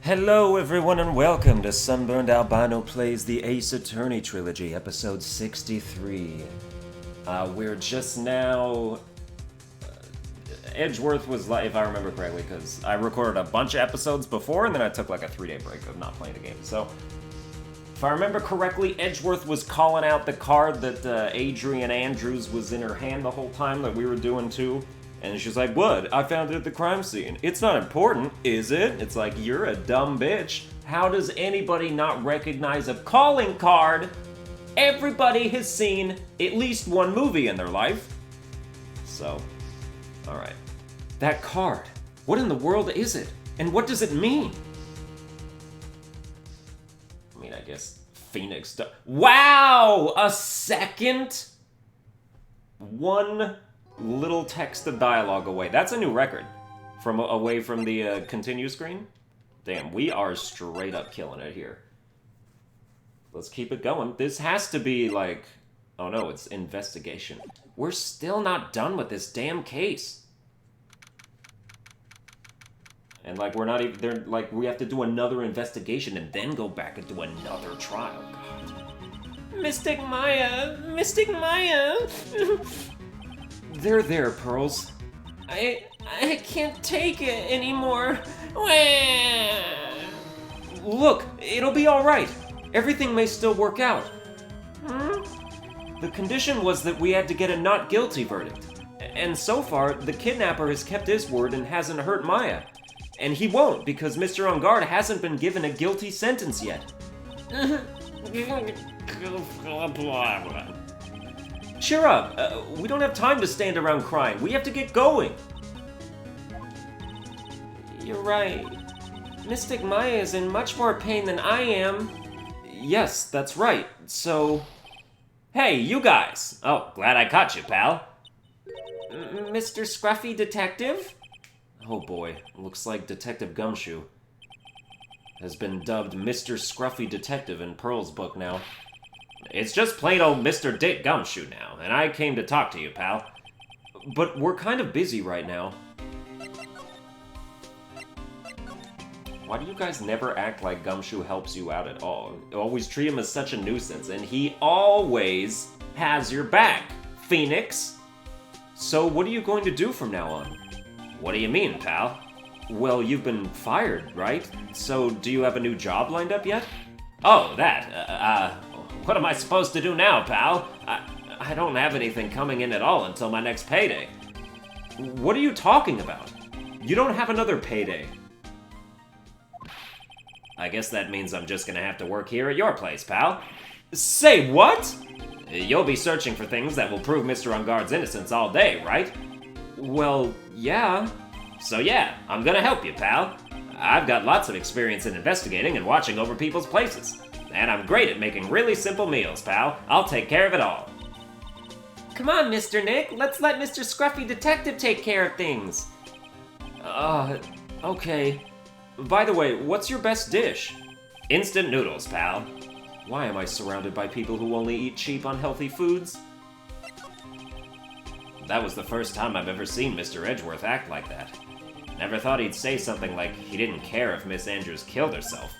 Hello everyone and welcome to Sunburned Albino Plays the Ace Attorney Trilogy, episode 63. We're just now... Edgeworth was, if I remember correctly, because I recorded a bunch of episodes before and then I took like a 3-day break of not playing the game. So, if I remember correctly, Edgeworth was calling out the card that Adrian Andrews was in her hand the whole time that we were doing too. And she's like, what? I found it at the crime scene. It's not important, is it? It's like, you're a dumb bitch. How does anybody not recognize a calling card? Everybody has seen at least one movie in their life. So, alright. That card. What in the world is it? And what does it mean? I mean, I guess Phoenix... Wow! A second? One... little text to dialogue away. That's a new record. From away from the continue screen. Damn, we are straight up killing it here. Let's keep it going. This has to be like... Oh no, it's investigation. We're still not done with this damn case. And like, we're not even... They're like, we have to do another investigation and then go back and do another trial. God. Mystic Maya! Mystic Maya! There, Pearls. I can't take it anymore. Look, it'll be alright. Everything may still work out. The condition was that we had to get a not guilty verdict. And so far, the kidnapper has kept his word and hasn't hurt Maya. And he won't, because Mr. On Guard hasn't been given a guilty sentence yet. Cheer up. We don't have time to stand around crying. We have to get going. You're right. Mystic Maya is in much more pain than I am. Yes, that's right. So... Hey, you guys! Oh, glad I caught you, pal. Mr. Scruffy Detective? Oh boy, looks like Detective Gumshoe has been dubbed Mr. Scruffy Detective in Pearl's book now. It's just plain old Mr. Dick Gumshoe now, and I came to talk to you, pal. But we're kind of busy right now. Why do you guys never act like Gumshoe helps you out at all? You always treat him as such a nuisance, and he always has your back, Phoenix. So what are you going to do from now on? What do you mean, pal? Well, you've been fired, right? So do you have a new job lined up yet? Oh, that, what am I supposed to do now, pal? I don't have anything coming in at all until my next payday. What are you talking about? You don't have another payday. I guess that means I'm just gonna have to work here at your place, pal. Say what? You'll be searching for things that will prove Mr. On Guard's innocence all day, right? Well, yeah. So yeah, I'm gonna help you, pal. I've got lots of experience in investigating and watching over people's places. And I'm great at making really simple meals, pal. I'll take care of it all. Come on, Mr. Nick. Let's let Mr. Scruffy Detective take care of things. Okay. By the way, what's your best dish? Instant noodles, pal. Why am I surrounded by people who only eat cheap, unhealthy foods? That was the first time I've ever seen Mr. Edgeworth act like that. Never thought he'd say something like he didn't care if Miss Andrews killed herself.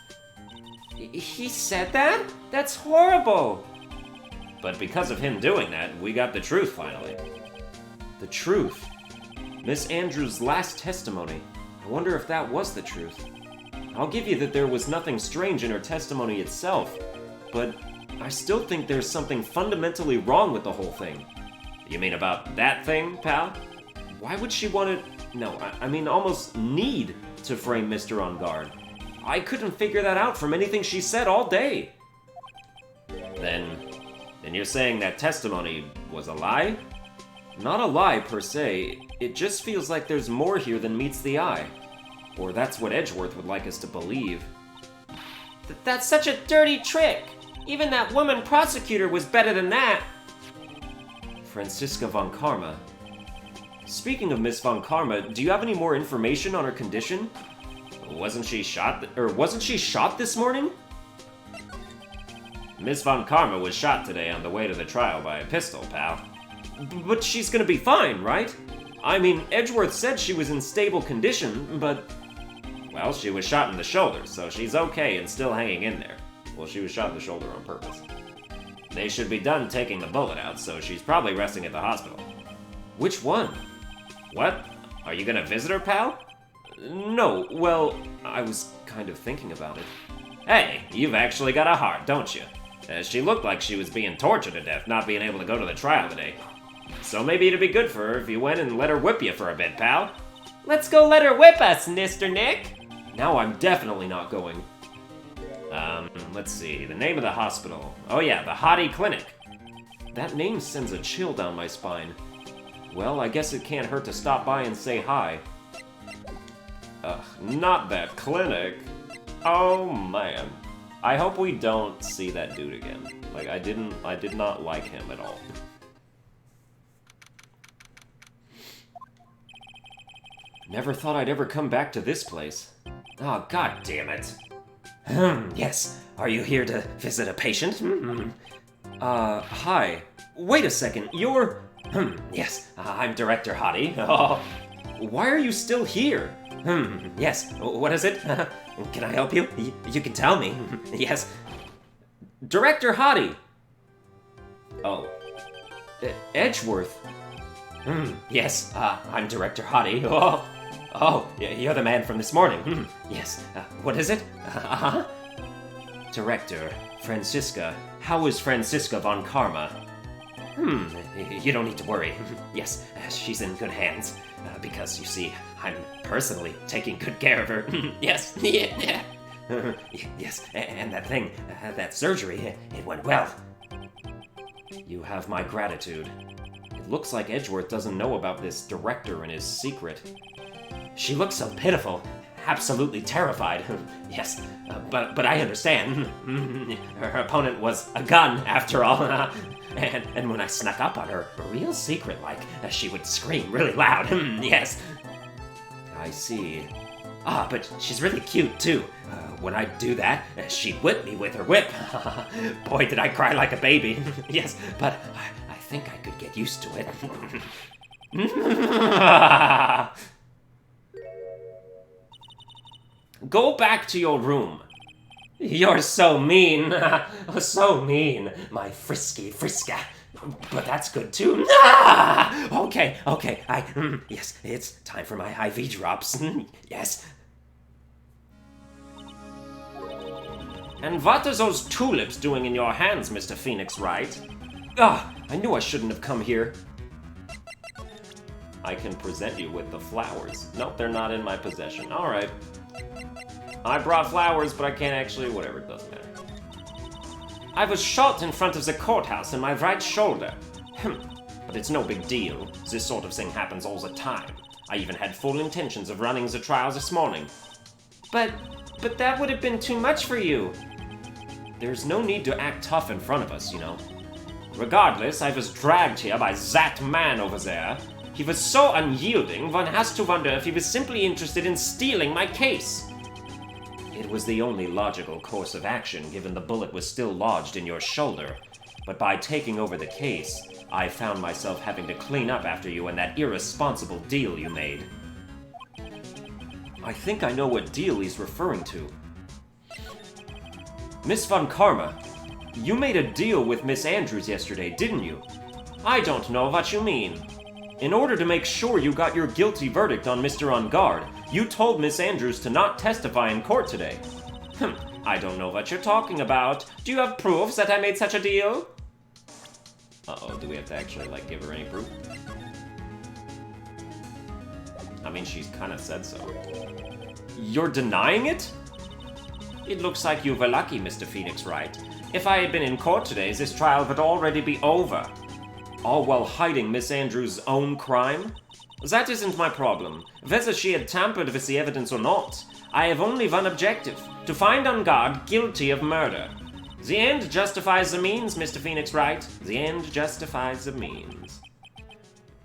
He said that? That's horrible! But because of him doing that, we got the truth finally. The truth? Miss Andrews' last testimony. I wonder if that was the truth. I'll give you that there was nothing strange in her testimony itself, but I still think there's something fundamentally wrong with the whole thing. You mean about that thing, pal? Why would she want to... No, I mean almost need to frame Mr. On Guard. I couldn't figure that out from anything she said all day. Then you're saying that testimony was a lie? Not a lie, per se. It just feels like there's more here than meets the eye. Or that's what Edgeworth would like us to believe. That's such a dirty trick! Even that woman prosecutor was better than that! Franziska von Karma. Speaking of Miss von Karma, do you have any more information on her condition? Wasn't she shot this morning? Miss von Karma was shot today on the way to the trial by a pistol, pal. But she's gonna be fine, right? I mean, Edgeworth said she was in stable condition, but... Well, she was shot in the shoulder, so she's okay and still hanging in there. Well, she was shot in the shoulder on purpose. They should be done taking the bullet out, so she's probably resting at the hospital. Which one? What? Are you gonna visit her, pal? No, well, I was kind of thinking about it. Hey, you've actually got a heart, don't you? She looked like she was being tortured to death, not being able to go to the trial today. So maybe it'd be good for her if you went and let her whip you for a bit, pal. Let's go let her whip us, Mr. Nick! Now I'm definitely not going. Let's see, the name of the hospital. Oh yeah, the Hottie Clinic. That name sends a chill down my spine. Well, I guess it can't hurt to stop by and say hi. Ugh, not that clinic. Oh man. I hope we don't see that dude again. Like, I did not like him at all. Never thought I'd ever come back to this place. Oh, god damn it. Yes. Are you here to visit a patient? Hi. Wait a second, you're... Yes, I'm Director Hottie. Oh. Why are you still here? Yes, what is it? Can I help you? You can tell me. Yes. Director Hottie! Oh. Edgeworth. Yes, I'm Director Hottie. Oh, you're the man from this morning. Yes, what is it? Director, Franziska. How is Franziska von Karma? You don't need to worry. Yes, she's in good hands. Because, you see, I'm personally taking good care of her. Yes, yeah. Yes, and that thing, that surgery, it went well. You have my gratitude. It looks like Edgeworth doesn't know about this director and his secret. She looks so pitiful, absolutely terrified. Yes, but I understand. Her opponent was a gun, after all. And when I snuck up on her, real secret-like, she would scream really loud. Yes. I see. But she's really cute, too. When I'd do that, she'd whip me with her whip. Boy, did I cry like a baby. Yes, but I think I could get used to it. Go back to your room. You're so mean. So mean, my frisky Friska. But that's good too. Okay, yes, it's time for my IV drops. Yes. And what are those tulips doing in your hands, Mr. Phoenix Wright? I knew I shouldn't have come here. I can present you with the flowers. Nope, they're not in my possession. Alright. I brought flowers, but I can't actually... Whatever, it doesn't matter. I was shot in front of the courthouse in my right shoulder. But it's no big deal. This sort of thing happens all the time. I even had full intentions of running the trial this morning. But that would have been too much for you. There's no need to act tough in front of us, you know. Regardless, I was dragged here by that man over there. He was so unyielding, one has to wonder if he was simply interested in stealing my case. It was the only logical course of action, given the bullet was still lodged in your shoulder. But by taking over the case, I found myself having to clean up after you and that irresponsible deal you made. I think I know what deal he's referring to. Miss von Karma, you made a deal with Miss Andrews yesterday, didn't you? I don't know what you mean. In order to make sure you got your guilty verdict on Mr. On Guard, you told Miss Andrews to not testify in court today. I don't know what you're talking about. Do you have proofs that I made such a deal? Uh-oh, do we have to actually, give her any proof? I mean, she's kind of said so. You're denying it? It looks like you were lucky, Mr. Phoenix Wright. If I had been in court today, this trial would already be over. All while hiding Miss Andrews' own crime? That isn't my problem. Whether she had tampered with the evidence or not, I have only one objective: to find On Guard guilty of murder. The end justifies the means, Mr. Phoenix Wright. The end justifies the means.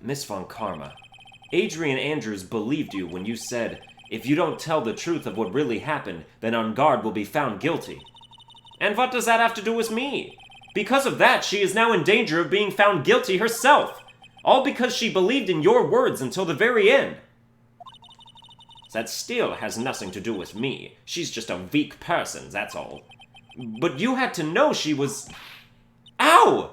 Miss von Karma, Adrian Andrews believed you when you said, if you don't tell the truth of what really happened, then On Guard will be found guilty. And what does that have to do with me? Because of that, she is now in danger of being found guilty herself. All because she believed in your words until the very end. That still has nothing to do with me. She's just a weak person, that's all. But you had to know she was... Ow!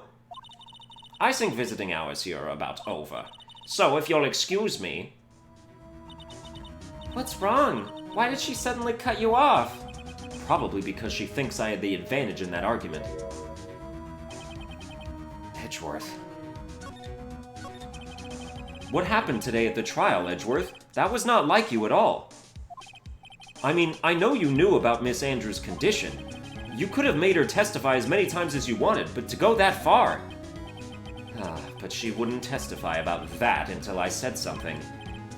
I think visiting hours here are about over. So, if you'll excuse me... What's wrong? Why did she suddenly cut you off? Probably because she thinks I had the advantage in that argument. Edgeworth. What happened today at the trial, Edgeworth? That was not like you at all. I mean, I know you knew about Miss Andrews' condition. You could have made her testify as many times as you wanted, but to go that far... but she wouldn't testify about that until I said something.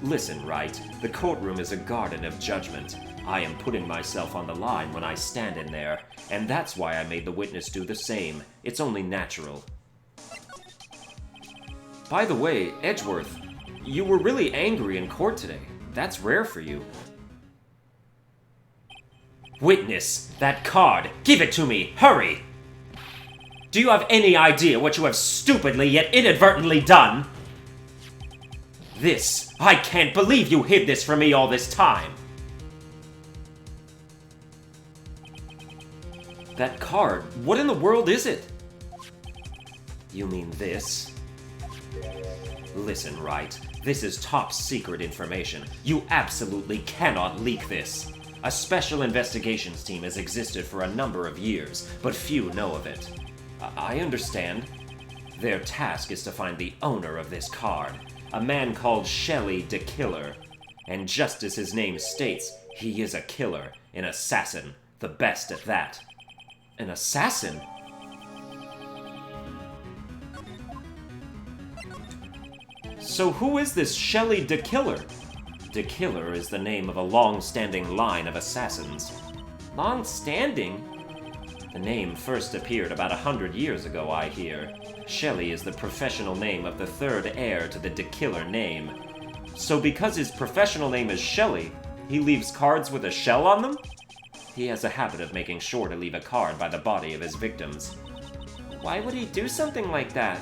Listen, Wright, the courtroom is a garden of judgment. I am putting myself on the line when I stand in there, and that's why I made the witness do the same. It's only natural. By the way, Edgeworth, you were really angry in court today. That's rare for you. Witness, that card! Give it to me! Hurry! Do you have any idea what you have stupidly yet inadvertently done? This, I can't believe you hid this from me all this time! That card, what in the world is it? You mean this? Listen, Wright, this is top secret information. You absolutely cannot leak this. A special investigations team has existed for a number of years, but few know of it. I understand. Their task is to find the owner of this card, a man called Shelley the Killer. And just as his name states, he is a killer, an assassin, the best at that. An assassin? So who is this Shelley the Killer? The Killer is the name of a long-standing line of assassins. Long-standing? The name first appeared about 100 years ago, I hear. Shelley is the professional name of the third heir to the De Killer name. So because his professional name is Shelley, he leaves cards with a shell on them? He has a habit of making sure to leave a card by the body of his victims. Why would he do something like that?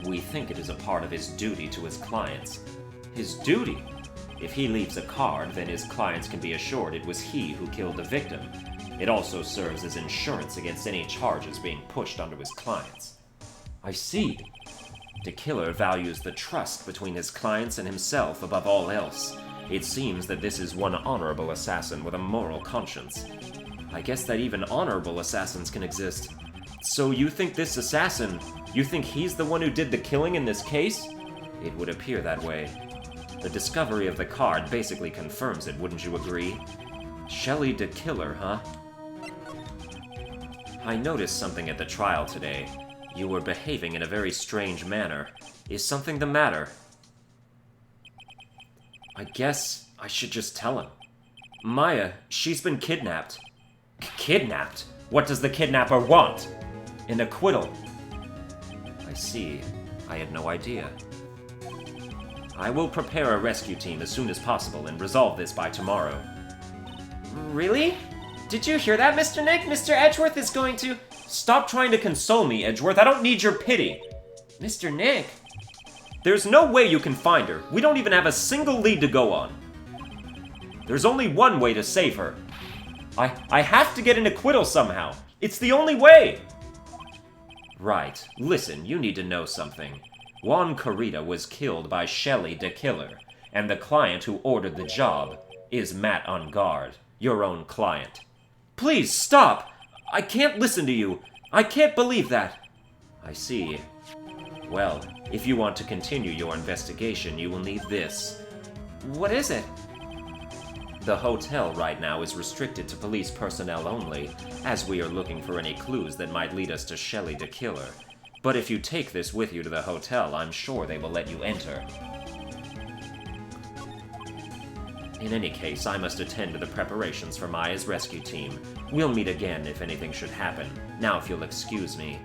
We think it is a part of his duty to his clients. His duty? If he leaves a card, then his clients can be assured it was he who killed the victim. It also serves as insurance against any charges being pushed onto his clients. I see. The killer values the trust between his clients and himself above all else. It seems that this is one honorable assassin with a moral conscience. I guess that even honorable assassins can exist. So you think this assassin, you think he's the one who did the killing in this case? It would appear that way. The discovery of the card basically confirms it, wouldn't you agree? Shelley the Killer, huh? I noticed something at the trial today. You were behaving in a very strange manner. Is something the matter? I guess I should just tell him. Maya, she's been kidnapped. Kidnapped? What does the kidnapper want? An acquittal. I see. I had no idea. I will prepare a rescue team as soon as possible and resolve this by tomorrow. Really? Did you hear that, Mr. Nick? Mr. Edgeworth is going to... Stop trying to console me, Edgeworth. I don't need your pity. Mr. Nick? There's no way you can find her. We don't even have a single lead to go on. There's only one way to save her. I have to get an acquittal somehow. It's the only way! Right. Listen, you need to know something. Juan Corrida was killed by Shelley the Killer, and the client who ordered the job is Matt on guard, your own client. Please, stop! I can't listen to you. I can't believe that. I see. Well, if you want to continue your investigation, you will need this. What is it? The hotel right now is restricted to police personnel only, as we are looking for any clues that might lead us to Shelley the Killer. But if you take this with you to the hotel, I'm sure they will let you enter. In any case, I must attend to the preparations for Maya's rescue team. We'll meet again if anything should happen. Now if you'll excuse me.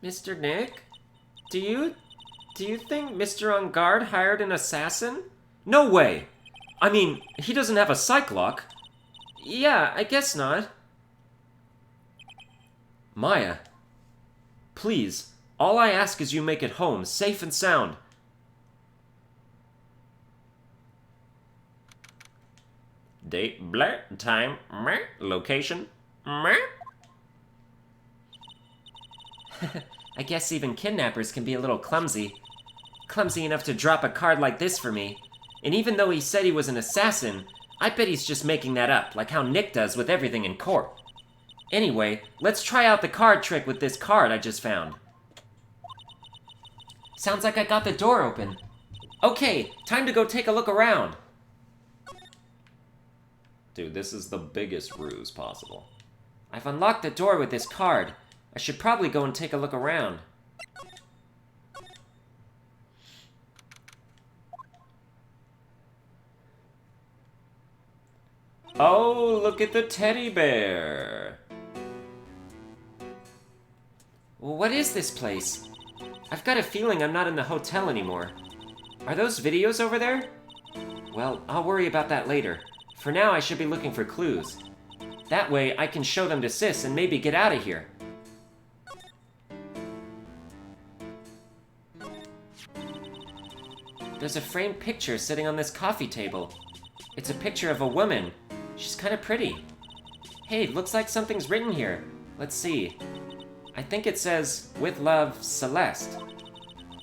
Mr. Nick? Do you think Mr. On Guard hired an assassin? No way! I mean, he doesn't have a psych lock. Yeah, I guess not. Maya, please, all I ask is you make it home, safe and sound. Date, blur, time, location, I guess even kidnappers can be a little clumsy. Clumsy enough to drop a card like this for me. And even though he said he was an assassin, I bet he's just making that up, like how Nick does with everything in court. Anyway, let's try out the card trick with this card I just found. Sounds like I got the door open. Okay, time to go take a look around. Dude, this is the biggest ruse possible. I've unlocked the door with this card. I should probably go and take a look around. Oh, look at the teddy bear! What is this place? I've got a feeling I'm not in the hotel anymore. Are those videos over there? Well, I'll worry about that later. For now, I should be looking for clues. That way, I can show them to Sis and maybe get out of here. There's a framed picture sitting on this coffee table. It's a picture of a woman. She's kind of pretty. Hey, looks like something's written here. Let's see. I think it says, "With love, Celeste."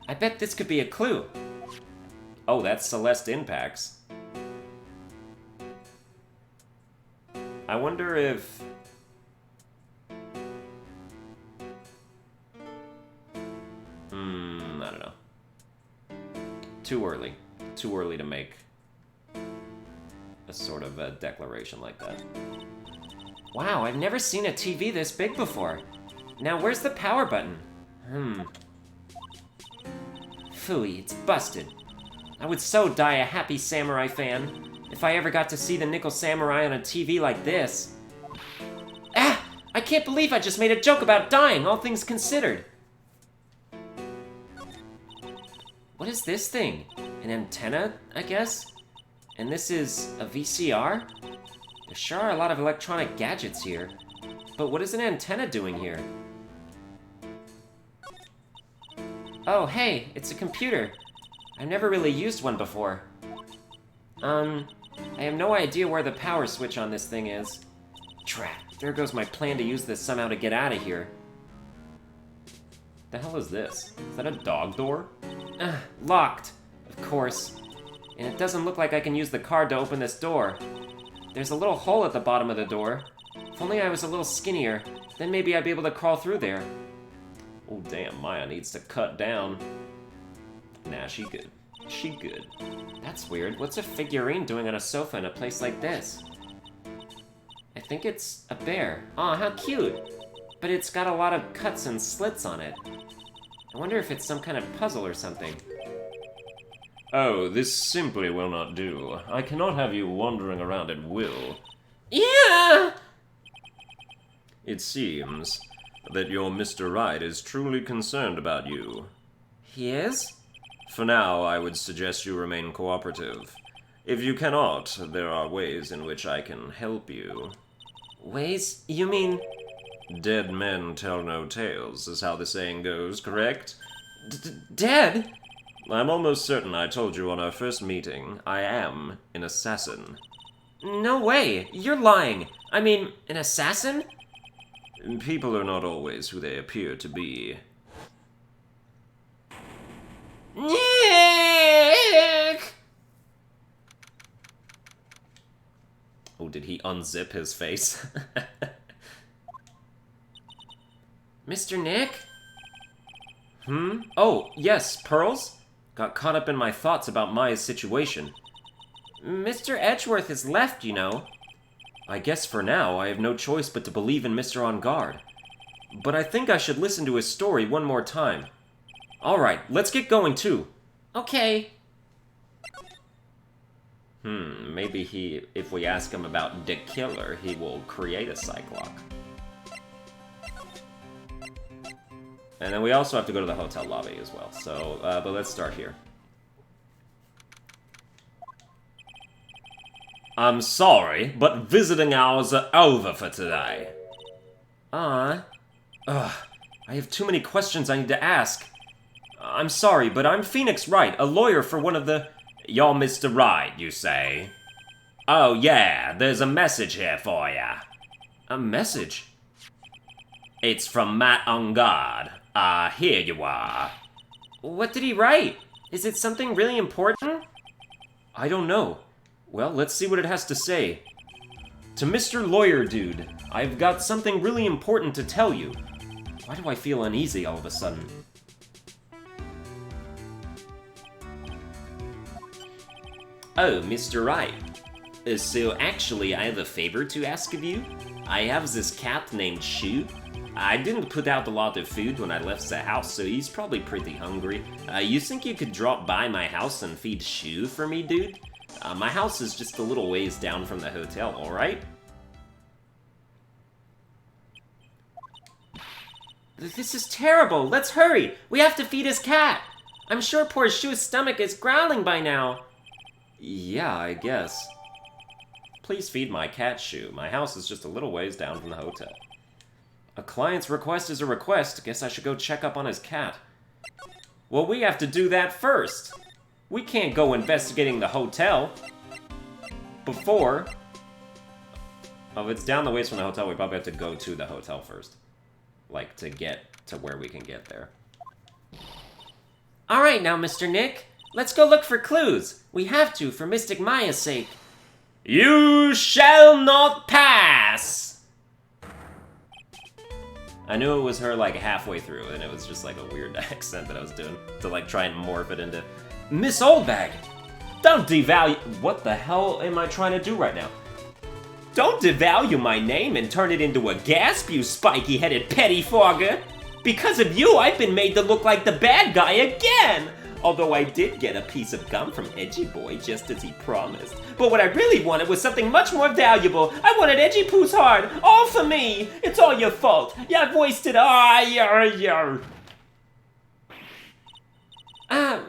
I bet this could be a clue. Oh, that's Celeste Impacts. I wonder if... I don't know. Too early. Too early to make a sort of a declaration like that. Wow, I've never seen a TV this big before. Now, where's the power button? Phooey, it's busted. I would so die a happy samurai fan if I ever got to see the Nickel Samurai on a TV like this. Ah! I can't believe I just made a joke about dying, all things considered. What is this thing? An antenna, I guess? And this is a VCR? There sure are a lot of electronic gadgets here. But what is an antenna doing here? Oh, hey, it's a computer. I've never really used one before. I have no idea where the power switch on this thing is. Drat, there goes my plan to use this somehow to get out of here. The hell is this? Is that a dog door? Locked, of course. And it doesn't look like I can use the card to open this door. There's a little hole at the bottom of the door. If only I was a little skinnier, then maybe I'd be able to crawl through there. Oh damn, Maya needs to cut down. Nah, she good. She good. That's weird. What's a figurine doing on a sofa in a place like this? I think it's a bear. Aw, how cute! But it's got a lot of cuts and slits on it. I wonder if it's some kind of puzzle or something. Oh, this simply will not do. I cannot have you wandering around at will. Yeah! It seems that your Mr. Right is truly concerned about you. He is? For now, I would suggest you remain cooperative. If you cannot, there are ways in which I can help you. Ways? You mean... Dead men tell no tales, is how the saying goes, correct? Dead? I'm almost certain I told you on our first meeting, I am an assassin. No way! You're lying! I mean, an assassin? People are not always who they appear to be. Nick! Oh, did he unzip his face? Mr. Nick? Oh, yes, Pearls? Got caught up in my thoughts about Maya's situation. Mr. Edgeworth has left, you know. I guess for now, I have no choice but to believe in Mr. On Guard. But I think I should listen to his story one more time. Alright, let's get going too. Okay. Maybe if we ask him about the killer, he will create a Cyclock. And then we also have to go to the hotel lobby as well, so, but let's start here. I'm sorry, but visiting hours are over for today. I have too many questions I need to ask. I'm sorry, but I'm Phoenix Wright, a lawyer for one of the... You're Mr. Right, you say? Oh yeah, there's a message here for ya. A message? It's from Matt on guard. Here you are. What did he write? Is it something really important? I don't know. Well, let's see what it has to say. To Mr. Lawyer Dude, I've got something really important to tell you. Why do I feel uneasy all of a sudden? Oh, Mr. Wright. So actually, I have a favor to ask of you. I have this cat named Shu. I didn't put out a lot of food when I left the house, so he's probably pretty hungry. You think you could drop by my house and feed Shu for me, dude? My house is just a little ways down from the hotel, alright? This is terrible! Let's hurry! We have to feed his cat! I'm sure poor Shu's stomach is growling by now. Yeah, I guess. Please feed my cat, Shu. My house is just a little ways down from the hotel. A client's request is a request. Guess I should go check up on his cat. Well, we have to do that first. We can't go investigating the hotel before... Oh, if it's down the ways from the hotel, we probably have to go to the hotel first. Like, to get to where we can get there. Alright now, Mr. Nick. Let's go look for clues. We have to, for Mystic Maya's sake. You shall not pass! I knew it was her, like, halfway through, and it was just, like, a weird accent that I was doing to, like, try and morph it into... Miss Oldbag! Don't devalue... What the hell am I trying to do right now? Don't devalue my name and turn it into a gasp, you spiky-headed pettifogger! Because of you, I've been made to look like the bad guy again! Although I did get a piece of gum from Edgy Boy just as he promised. But what I really wanted was something much more valuable. I wanted Edgy Poo's heart, all for me! It's all your fault. You've wasted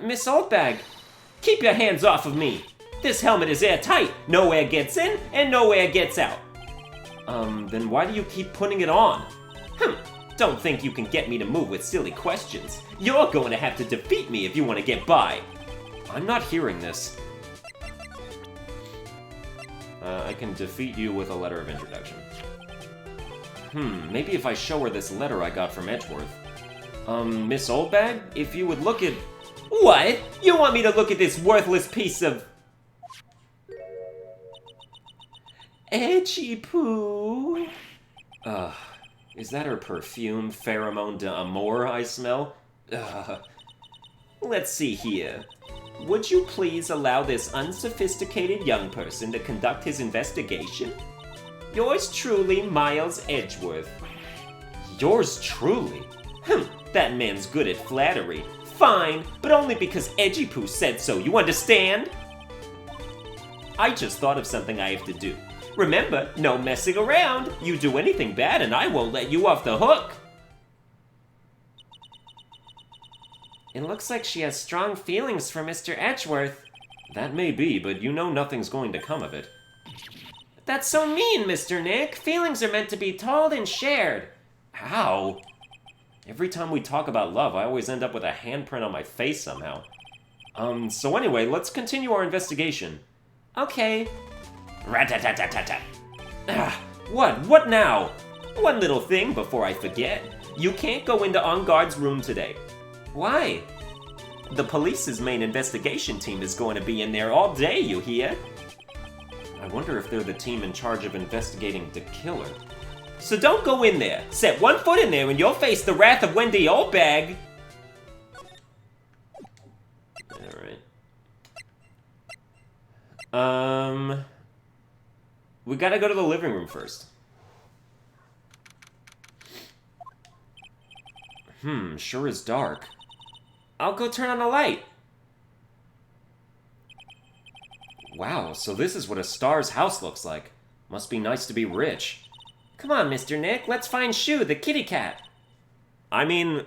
Miss Oldbag, keep your hands off of me. This helmet is airtight. No air gets in and no air gets out. Then why do you keep putting it on? Don't think you can get me to move with silly questions. You're going to have to defeat me if you want to get by. I'm not hearing this. I can defeat you with a letter of introduction. Maybe if I show her this letter I got from Edgeworth. Miss Oldbag, if you would look at... What? You want me to look at this worthless piece of... Edgy Poo? Is that her perfume, pheromone d'amour, I smell? Let's see here. Would you please allow this unsophisticated young person to conduct his investigation? Yours truly, Miles Edgeworth. Yours truly? That man's good at flattery. Fine, but only because Edgy Poo said so, you understand? I just thought of something I have to do. Remember, no messing around. You do anything bad and I won't let you off the hook. It looks like she has strong feelings for Mr. Edgeworth. That may be, but you know nothing's going to come of it. That's so mean, Mr. Nick. Feelings are meant to be told and shared. How? Every time we talk about love, I always end up with a handprint on my face somehow. So anyway, let's continue our investigation. Okay. Rat-tat-tat-tat-tat. What now? One little thing before I forget. You can't go into On Guard's room today. Why? The police's main investigation team is going to be in there all day, you hear? I wonder if they're the team in charge of investigating the killer. So don't go in there. Set one foot in there and you'll face the wrath of Wendy Oldbag. Alright. We gotta go to the living room first. Sure is dark. I'll go turn on the light. Wow, so this is what a star's house looks like. Must be nice to be rich. Come on, Mr. Nick, let's find Shu, the kitty cat. I mean...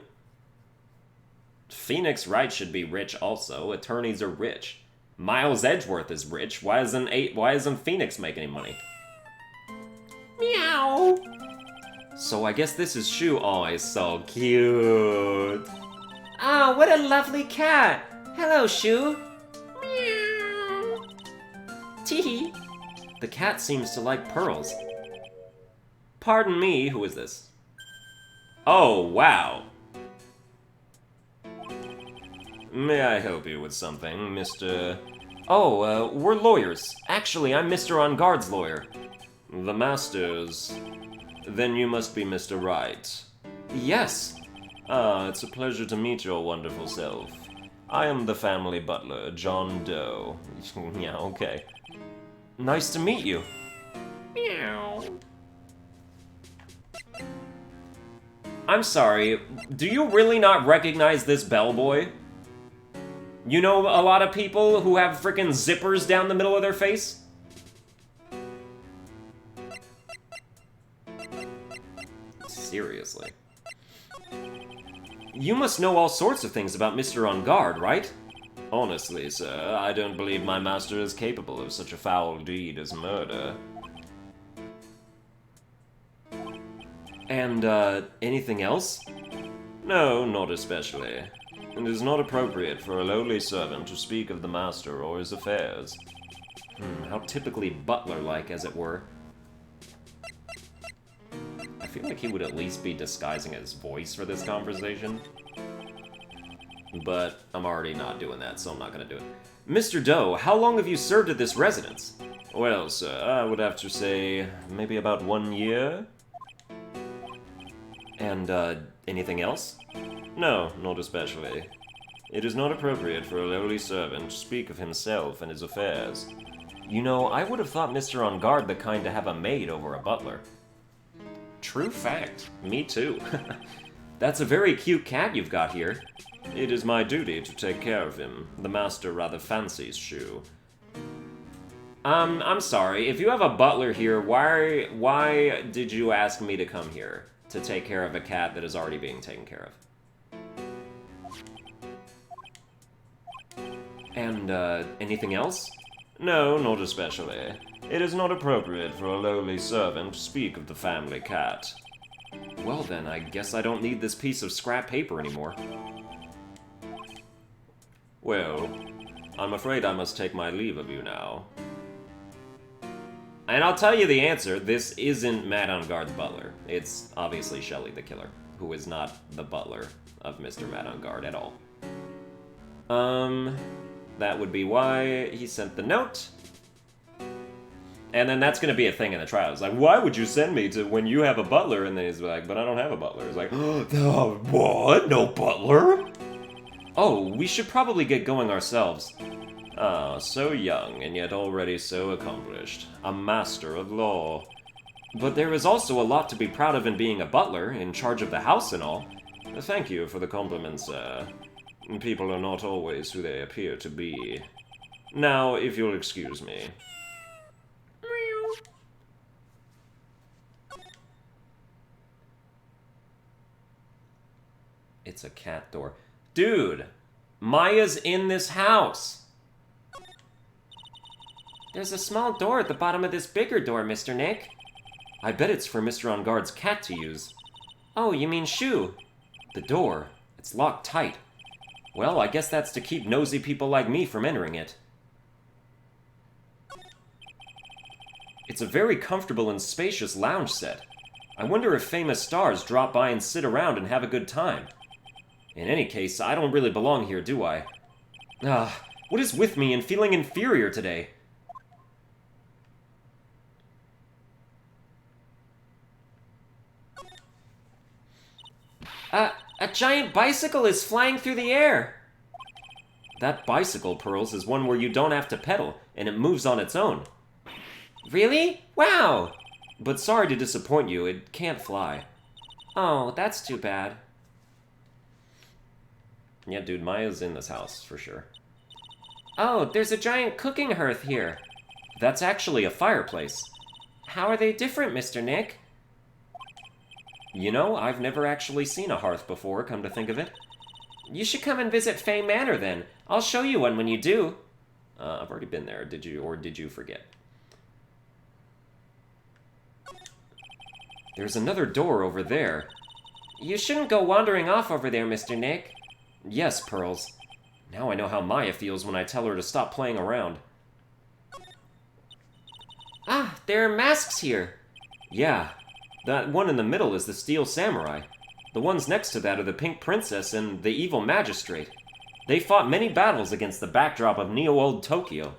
Phoenix Wright should be rich also. Attorneys are rich. Miles Edgeworth is rich. Why isn't Phoenix making any money? Meow. So I guess this is Shu. Oh, he's so cute. Oh, what a lovely cat. Hello, Shu. Meow. Teehee. The cat seems to like pearls. Pardon me, who is this? Oh, wow. May I help you with something, Mr... Oh, we're lawyers. Actually, I'm Mr. On Guard's lawyer. The Master's... Then you must be Mr. Wright. Yes. Ah, it's a pleasure to meet your wonderful self. I am the family butler, John Doe. Yeah, okay. Nice to meet you. Meow. I'm sorry, do you really not recognize this bellboy? You know a lot of people who have frickin' zippers down the middle of their face? Seriously. You must know all sorts of things about Mr. On Guard, right? Honestly, sir, I don't believe my master is capable of such a foul deed as murder. And, anything else? No, not especially. It is not appropriate for a lowly servant to speak of the master or his affairs. How typically butler-like, as it were. I feel like he would at least be disguising his voice for this conversation. But I'm already not doing that, so I'm not gonna do it. Mr. Doe, how long have you served at this residence? Well, sir, I would have to say maybe about 1 year. And, anything else? No, not especially. It is not appropriate for a lowly servant to speak of himself and his affairs. You know, I would have thought Mr. On Guard the kind to have a maid over a butler. True fact. Me too. That's a very cute cat you've got here. It is my duty to take care of him. The master rather fancies Shoe. I'm sorry. If you have a butler here, why did you ask me to come here? To take care of a cat that is already being taken care of. And, anything else? No, not especially. It is not appropriate for a lowly servant to speak of the family cat. Well then, I guess I don't need this piece of scrap paper anymore. Well, I'm afraid I must take my leave of you now. And I'll tell you the answer, this isn't Matt On Guard's butler. It's obviously Shelley the killer, who is not the butler of Mr. Matt On Guard at all. That would be why he sent the note. And then that's gonna be a thing in the trial. It's like, why would you send me to when you have a butler? And then he's like, but I don't have a butler. It's like, what? No butler? Oh, we should probably get going ourselves. Ah, so young, and yet already so accomplished. A master of law. But there is also a lot to be proud of in being a butler, in charge of the house and all. Thank you for the compliments, sir. People are not always who they appear to be. Now, if you'll excuse me. It's a cat door. Dude! Maya's in this house! There's a small door at the bottom of this bigger door, Mr. Nick. I bet it's for Mr. On Guard's cat to use. Oh, you mean Shoe? The door. It's locked tight. Well, I guess that's to keep nosy people like me from entering it. It's a very comfortable and spacious lounge set. I wonder if famous stars drop by and sit around and have a good time. In any case, I don't really belong here, do I? What is with me and feeling inferior today? A giant bicycle is flying through the air! That bicycle, Pearls, is one where you don't have to pedal, and it moves on its own. Really? Wow! But sorry to disappoint you, it can't fly. Oh, that's too bad. Yeah, dude, Maya's in this house, for sure. Oh, there's a giant cooking hearth here. That's actually a fireplace. How are they different, Mr. Nick? You know, I've never actually seen a hearth before, come to think of it. You should come and visit Fay Manor, then. I'll show you one when you do. I've already been there, did you forget? There's another door over there. You shouldn't go wandering off over there, Mr. Nick. Yes, Pearls. Now I know how Maya feels when I tell her to stop playing around. there are masks here. Yeah, that one in the middle is the Steel Samurai. The ones next to that are the Pink Princess and the Evil Magistrate. They fought many battles against the backdrop of neo-old Tokyo.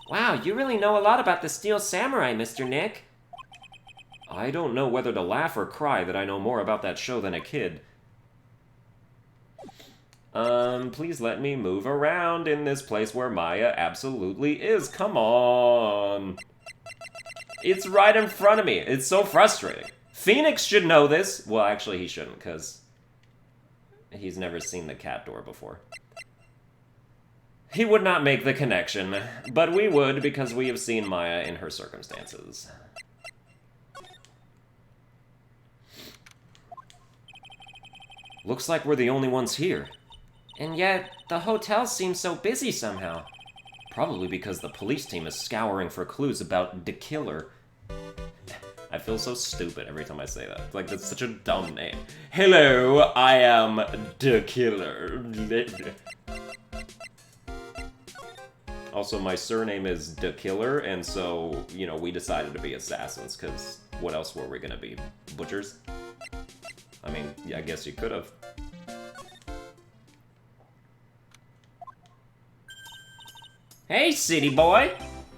Wow, you really know a lot about the Steel Samurai, Mr. Nick. I don't know whether to laugh or cry that I know more about that show than a kid. Please let me move around in this place where Maya absolutely is. Come on. It's right in front of me. It's so frustrating. Phoenix should know this. Well, actually, he shouldn't, because he's never seen the cat door before. He would not make the connection, but we would because we have seen Maya in her circumstances. Looks like we're the only ones here. And yet, the hotel seems so busy somehow. Probably because the police team is scouring for clues about the killer. I feel so stupid every time I say that. Like, that's such a dumb name. Hello, I am the killer. Also, my surname is the killer, and so, you know, we decided to be assassins, because what else were we gonna be? Butchers? I mean, yeah, I guess you could have. Hey, city boy!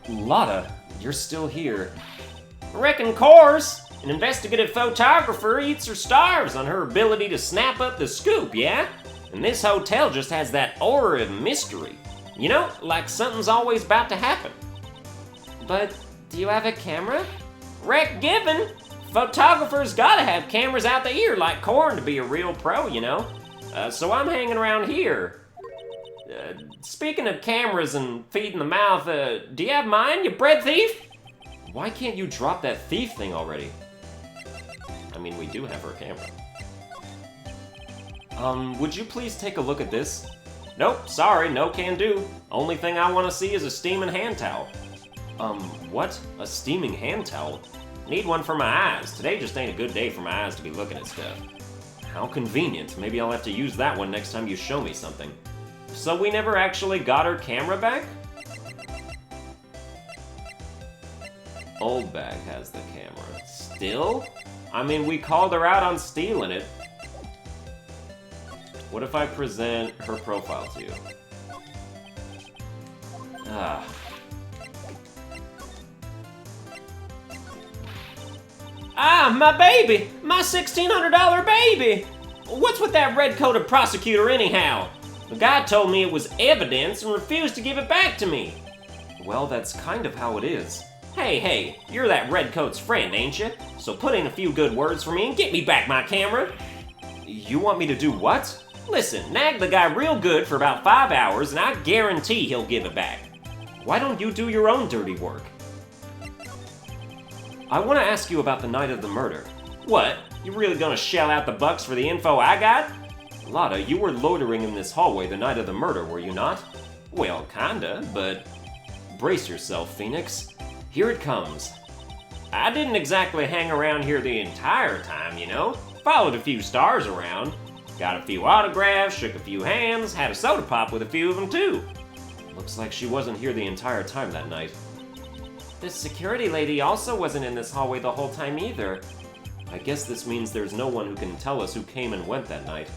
Lotta, you're still here. Reckon course, an investigative photographer eats or starves on her ability to snap up the scoop, yeah? And this hotel just has that aura of mystery. You know, like something's always about to happen. But, do you have a camera? Wreck given! Photographers gotta have cameras out the ear like corn to be a real pro, you know? So I'm hanging around here. Speaking of cameras and feet in the mouth, do you have mine, you bread thief? Why can't you drop that thief thing already? I mean, we do have her camera. Would you please take a look at this? Nope, sorry, no can do. Only thing I want to see is a steaming hand towel. What? A steaming hand towel? Need one for my eyes. Today just ain't a good day for my eyes to be looking at stuff. How convenient. Maybe I'll have to use that one next time you show me something. So we never actually got her camera back? Old bag has the camera. Still? I mean, we called her out on stealing it. What if I present her profile to you? Ah, my baby! My $1,600 baby! What's with that red-coated prosecutor anyhow? The guy told me it was evidence and refused to give it back to me. Well, that's kind of how it is. Hey, you're that redcoat's friend, ain't you? So put in a few good words for me and get me back my camera. You want me to do what? Listen, nag the guy real good for about 5 hours and I guarantee he'll give it back. Why don't you do your own dirty work? I want to ask you about the night of the murder. What? You really gonna shell out the bucks for the info I got? Lotta, you were loitering in this hallway the night of the murder, were you not? Well, kinda, but... Brace yourself, Phoenix. Here it comes. I didn't exactly hang around here the entire time, you know? Followed a few stars around. Got a few autographs, shook a few hands, had a soda pop with a few of them too. Looks like she wasn't here the entire time that night. This security lady also wasn't in this hallway the whole time either. I guess this means there's no one who can tell us who came and went that night.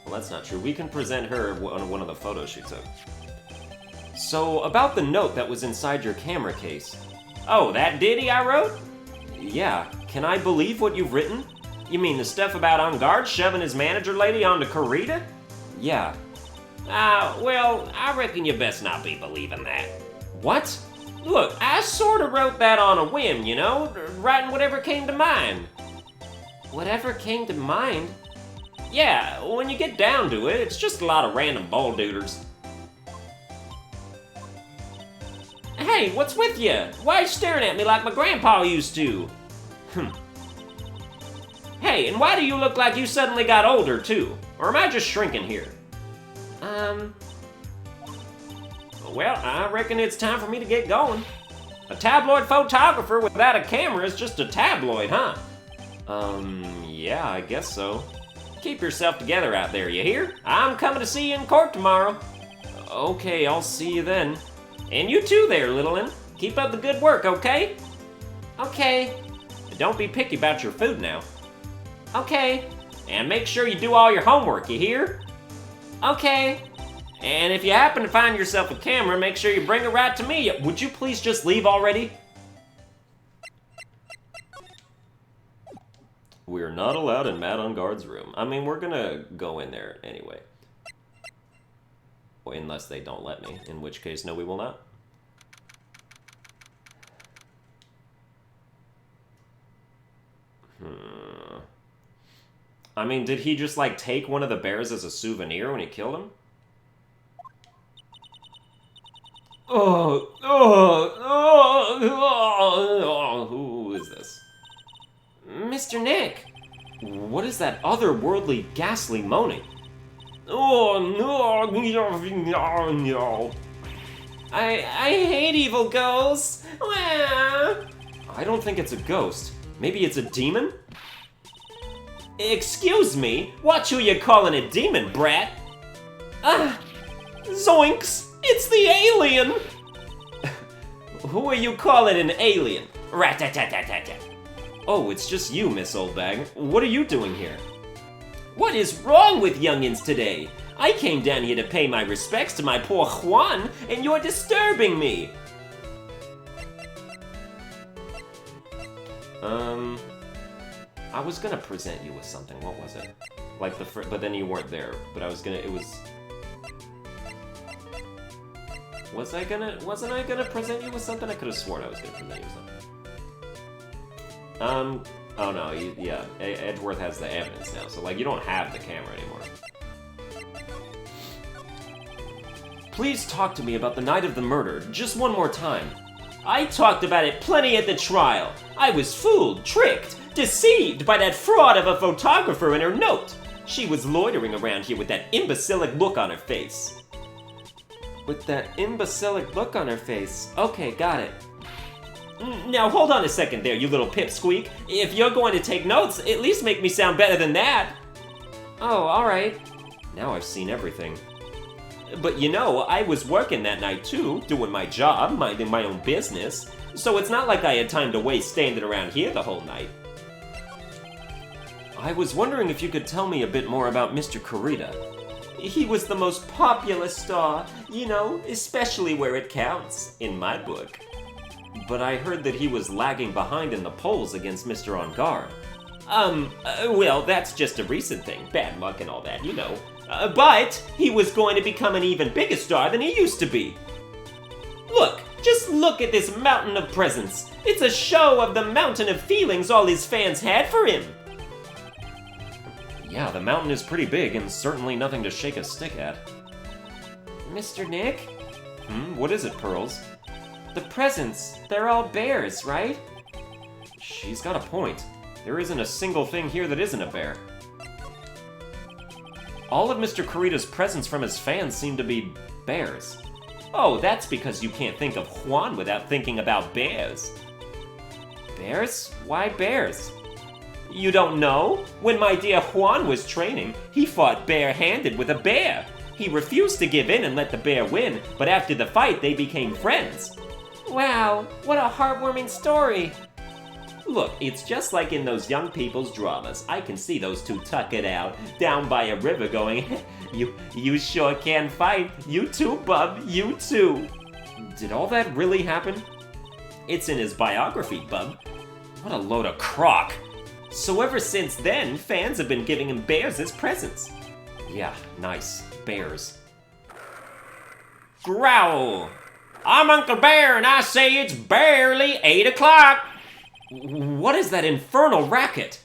Well, that's not true. We can present her on one of the photos she took. So, about the note that was inside your camera case. Oh, that ditty I wrote? Yeah. Can I believe what you've written? You mean the stuff about On Guard shoving his manager lady onto Corrida? Yeah. Well, I reckon you best not be believing that. What? Look, I sorta wrote that on a whim, you know? Writing whatever came to mind. Whatever came to mind? Yeah, when you get down to it, it's just a lot of random bulldooters. Hey, what's with you? Why are you staring at me like my grandpa used to? Hey, and why do you look like you suddenly got older, too? Or am I just shrinking here? Well, I reckon it's time for me to get going. A tabloid photographer without a camera is just a tabloid, huh? Yeah, I guess so. Keep yourself together out there, you hear? I'm coming to see you in court tomorrow. Okay, I'll see you then. And you too there, little one. Keep up the good work, okay? Okay. And don't be picky about your food now. Okay. And make sure you do all your homework, you hear? Okay. And if you happen to find yourself a camera, make sure you bring it right to me. Would you please just leave already? We're not allowed in Matt on Guard's room. I mean, we're gonna go in there anyway. Well, unless they don't let me, in which case, no, we will not. I mean, did he just, like, take one of the bears as a souvenir when he killed him? Who is this? Mr. Nick. What is that otherworldly, ghastly moaning? I hate evil ghosts. I don't think it's a ghost. Maybe it's a demon? Excuse me? What you calling a demon, brat? Zoinks! It's the alien! Who are you calling an alien? Rat-tat-tat-tat-tat. Oh, it's just you, Miss Oldbag. What are you doing here? What is wrong with youngins today? I came down here to pay my respects to my poor Juan, and you're disturbing me! I was gonna present you with something. What was it? Like but then you weren't there. But I was gonna, wasn't I gonna present you with something? I could have sworn I was gonna present you with something. Oh no, yeah, Edgeworth has the evidence now, so like you don't have the camera anymore. Please talk to me about the night of the murder, just one more time. I talked about it plenty at the trial. I was fooled, tricked, deceived by that fraud of a photographer and her note. She was loitering around here with that imbecilic look on her face. With that imbecilic look on her face. Okay, got it. Now hold on a second there, you little pipsqueak. If you're going to take notes, at least make me sound better than that. Oh, alright. Now I've seen everything. But you know, I was working that night too, doing my job, minding my own business. So it's not like I had time to waste standing around here the whole night. I was wondering if you could tell me a bit more about Mr. Corrida. He was the most popular star, you know, especially where it counts, in my book. But I heard that he was lagging behind in the polls against Mr. On Guard. Well, that's just a recent thing, bad luck and all that, you know. But he was going to become an even bigger star than he used to be. Look, just look at this mountain of presents. It's a show of the mountain of feelings all his fans had for him. Yeah, the mountain is pretty big and certainly nothing to shake a stick at. Mr. Nick? What is it, Pearls? The presents, they're all bears, right? She's got a point. There isn't a single thing here that isn't a bear. All of Mr. Corrida's presents from his fans seem to be bears. Oh, that's because you can't think of Juan without thinking about bears. Bears? Why bears? You don't know? When my dear Juan was training, he fought bare-handed with a bear. He refused to give in and let the bear win, but after the fight, they became friends. Wow, what a heartwarming story. Look, it's just like in those young people's dramas. I can see those two tuck it out, down by a river going, you sure can fight. You too, bub, you too. Did all that really happen? It's in his biography, bub. What a load of crock. So ever since then, fans have been giving him bears as presents. Yeah, nice. Bears. Growl! I'm Uncle Bear and I say it's barely 8 o'clock. What is that infernal racket?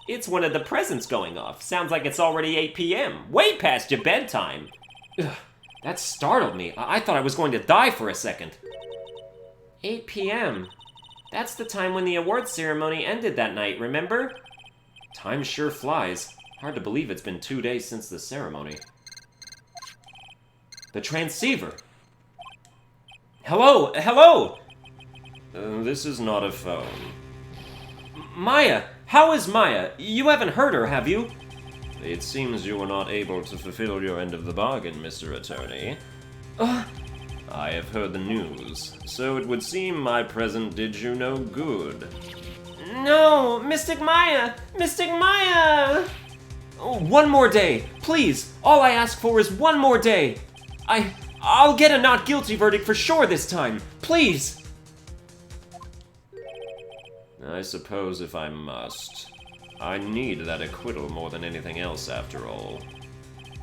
It's one of the presents going off. Sounds like it's already 8 p.m. Way past your bedtime. Ugh, that startled me. I thought I was going to die for a second. 8 p.m. That's the time when the awards ceremony ended that night, remember? Time sure flies. Hard to believe it's been 2 days since the ceremony. The transceiver! Hello! Hello! This is not a phone. Maya! How is Maya? You haven't heard her, have you? It seems you were not able to fulfill your end of the bargain, Mr. Attorney. I have heard the news, so it would seem my present did you no good. No! Mystic Maya! Mystic Maya! Oh, one more day, please! All I ask for is one more day! I'll get a not guilty verdict for sure this time! Please! I suppose if I must. I need that acquittal more than anything else, after all.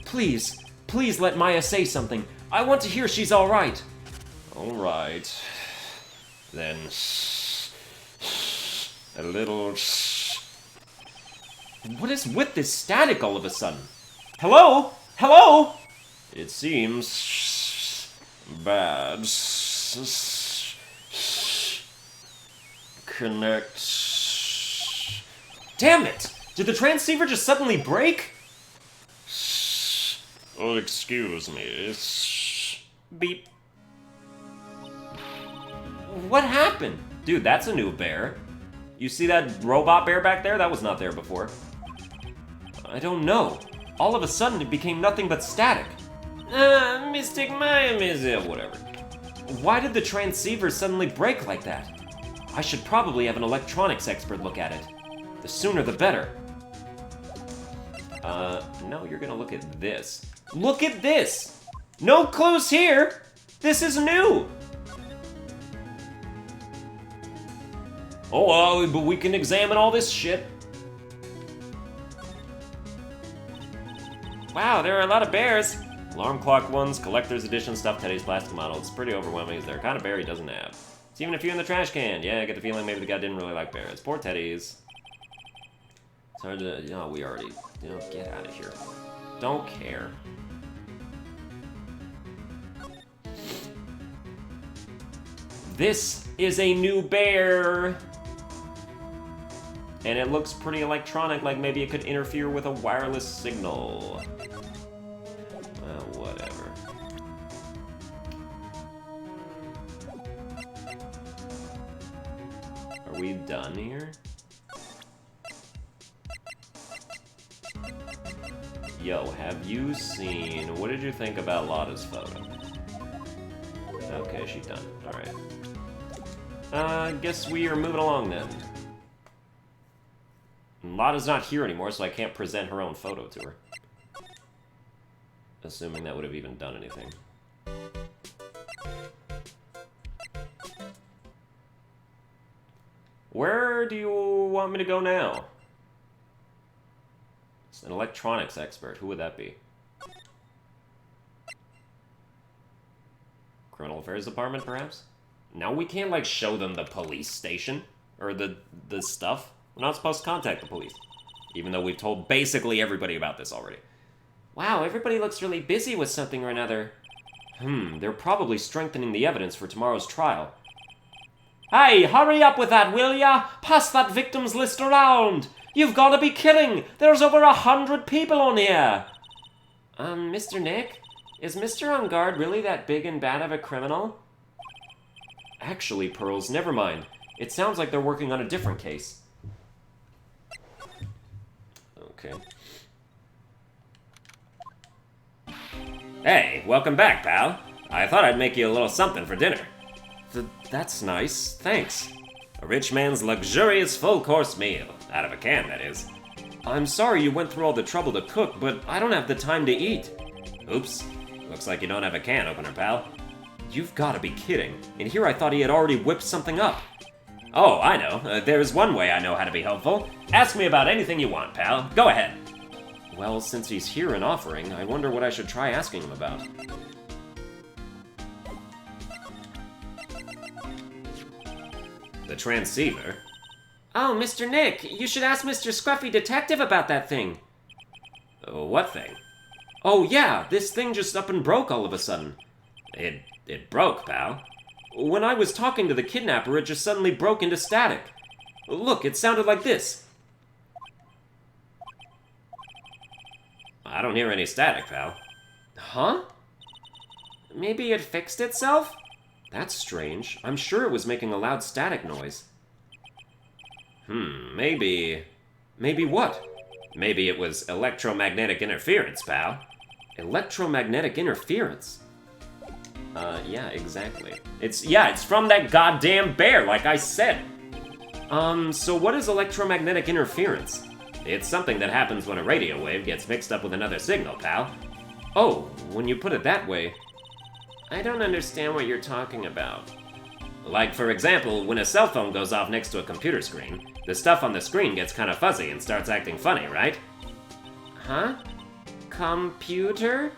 Please, please let Maya say something. I want to hear she's alright. Alright. Then... a little... What is with this static all of a sudden? Hello? Hello? It seems... bad. Connect... Damn it! Did the transceiver just suddenly break? Oh, excuse me. Beep. What happened? Dude, that's a new bear. You see that robot bear back there? That was not there before. I don't know. All of a sudden, it became nothing but static. Mystic Maya, whatever. Why did the transceiver suddenly break like that? I should probably have an electronics expert look at it. The sooner the better. No, you're gonna look at this. Look at this! No clues here! This is new! Oh, but we can examine all this shit. Wow, there are a lot of bears. Alarm clock ones, collector's edition stuffed teddies, plastic models. It's pretty overwhelming. Is there a kind of bear he doesn't have? It's even a few in the trash can. Yeah, I get the feeling maybe the guy didn't really like bears. Poor teddies. It's hard to... we already... get out of here. Don't care. This is a new bear! And it looks pretty electronic, like maybe it could interfere with a wireless signal. Well, whatever. Are we done here? Yo, have you seen... What did you think about Lotta's photo? Okay, she's done. Alright. Guess we are moving along then. Lotta's not here anymore, so I can't present her own photo to her. Assuming that would have even done anything. Where do you want me to go now? It's an electronics expert. Who would that be? Criminal Affairs Department, perhaps? No, we can't, like, show them the police station. Or the stuff. We're not supposed to contact the police. Even though we've told basically everybody about this already. Wow, everybody looks really busy with something or another. They're probably strengthening the evidence for tomorrow's trial. Hey, hurry up with that, will ya? Pass that victims list around! You've gotta be kidding! There's over 100 people on here! Mr. Nick? Is Mr. On Guard really that big and bad of a criminal? Actually, Pearls, never mind. It sounds like they're working on a different case. Okay. Hey, welcome back, pal. I thought I'd make you a little something for dinner. That's nice, thanks. A rich man's luxurious full-course meal. Out of a can, that is. I'm sorry you went through all the trouble to cook, but I don't have the time to eat. Oops. Looks like you don't have a can opener, pal. You've gotta be kidding. In here I thought he had already whipped something up. Oh, I know. There's one way I know how to be helpful. Ask me about anything you want, pal. Go ahead. Well, since he's here and offering, I wonder what I should try asking him about. The transceiver? Oh, Mr. Nick, you should ask Mr. Scruffy Detective about that thing. What thing? Oh yeah, this thing just up and broke all of a sudden. It broke, pal. When I was talking to the kidnapper, it just suddenly broke into static. Look, it sounded like this. I don't hear any static, pal. Huh? Maybe it fixed itself? That's strange. I'm sure it was making a loud static noise. Maybe... Maybe what? Maybe it was electromagnetic interference, pal. Electromagnetic interference? Yeah, exactly. It's from that goddamn bear, like I said. So what is electromagnetic interference? It's something that happens when a radio wave gets mixed up with another signal, pal. Oh, when you put it that way. I don't understand what you're talking about. Like, for example, when a cell phone goes off next to a computer screen, the stuff on the screen gets kind of fuzzy and starts acting funny, right? Huh? Computer?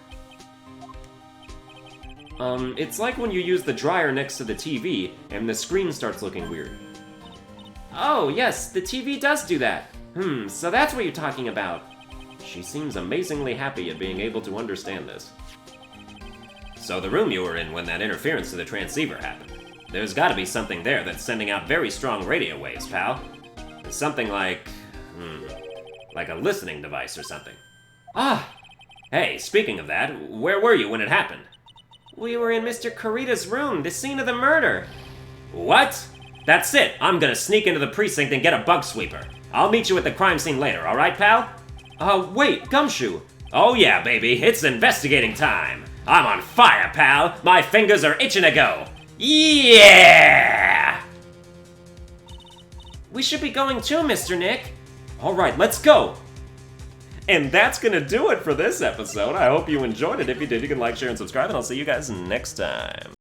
It's like when you use the dryer next to the TV and the screen starts looking weird. Oh, yes, the TV does do that. So that's what you're talking about. She seems amazingly happy at being able to understand this. So the room you were in when that interference to the transceiver happened. There's gotta be something there that's sending out very strong radio waves, pal. Something like a listening device or something. Ah! Hey, speaking of that, where were you when it happened? We were in Mr. Corrida's room, the scene of the murder. What? That's it! I'm gonna sneak into the precinct and get a bug sweeper. I'll meet you at the crime scene later, alright, pal? Wait, Gumshoe! Oh yeah, baby, it's investigating time! I'm on fire, pal! My fingers are itching to go! Yeah! We should be going too, Mr. Nick. Alright, let's go! And that's gonna do it for this episode. I hope you enjoyed it. If you did, you can like, share, and subscribe, and I'll see you guys next time.